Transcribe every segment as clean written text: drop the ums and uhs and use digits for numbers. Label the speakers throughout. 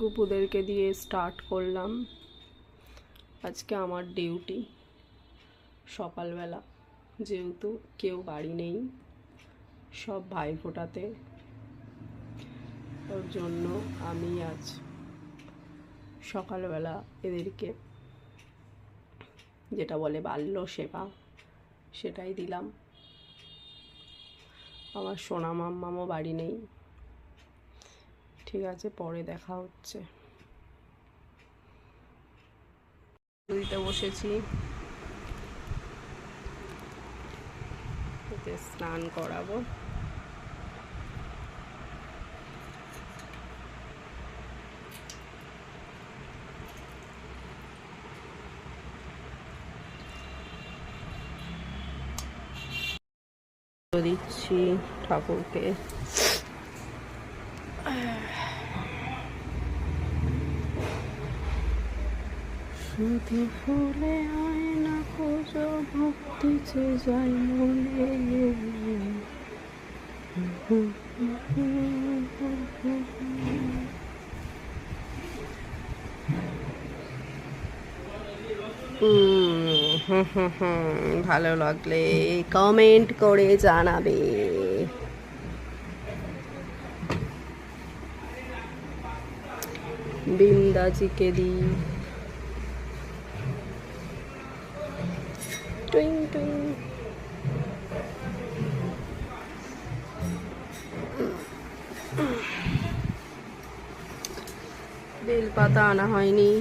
Speaker 1: গুপুদেরকে দিয়ে স্টার্ট করলাম আজকে আমার ডিউটি সকালবেলা, যেহেতু কেউ বাড়ি নেই, সব ভাইফোঁটাতে, ওর জন্য আমি আজ সকালবেলা এদেরকে যেটা বলে বাল্য সেবা সেটাই দিলাম। আমার সোনা মাম্মামও বাড়ি নেই। ঠিক আছে, পরে দেখা হচ্ছে। দিতে বসেছি, এতে স্নান করাবো। দিচ্ছি ঠাকুরকে। শুধু ফুলে আয়না খোঁজো, ভক্তি যে যাই মনে। ভালো লাগলে কমেন্ট করে জানাবে। বিন্দাজিকে দিই টুইং টুইং। বেলপাতা আনা হয়নি,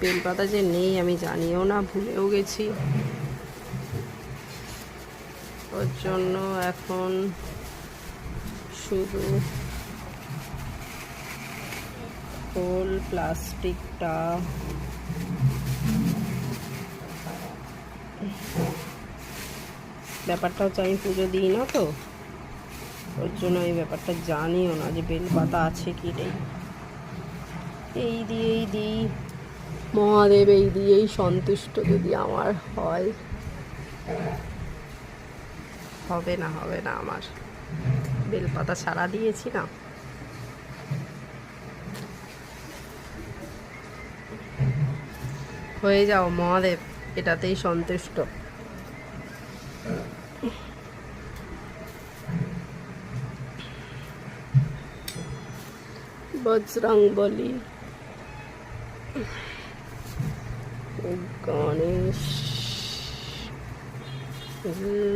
Speaker 1: বেলপাতা যে নেই আমি জানিও না, ভুলেও গেছি। ওর জন্য এখন শুধু ফুল প্লাস্টিকটা ব্যাপারটা হচ্ছে আমি পুজো দিই না তো, ওর জন্য এই ব্যাপারটা জানিও না যে বেলপাতা আছে কি নেই। এই দিয়েই দিই, মহাদেব এই দিয়েই সন্তুষ্ট যদি আমার হয়। হবে না আমার বেলপাতা ছাড়া দিয়েছি না। হয়ে যাও মহাদেব, এটাতেই সন্তুষ্ট। বজরংবলী, গণেশ,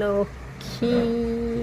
Speaker 1: লক্ষ্মী।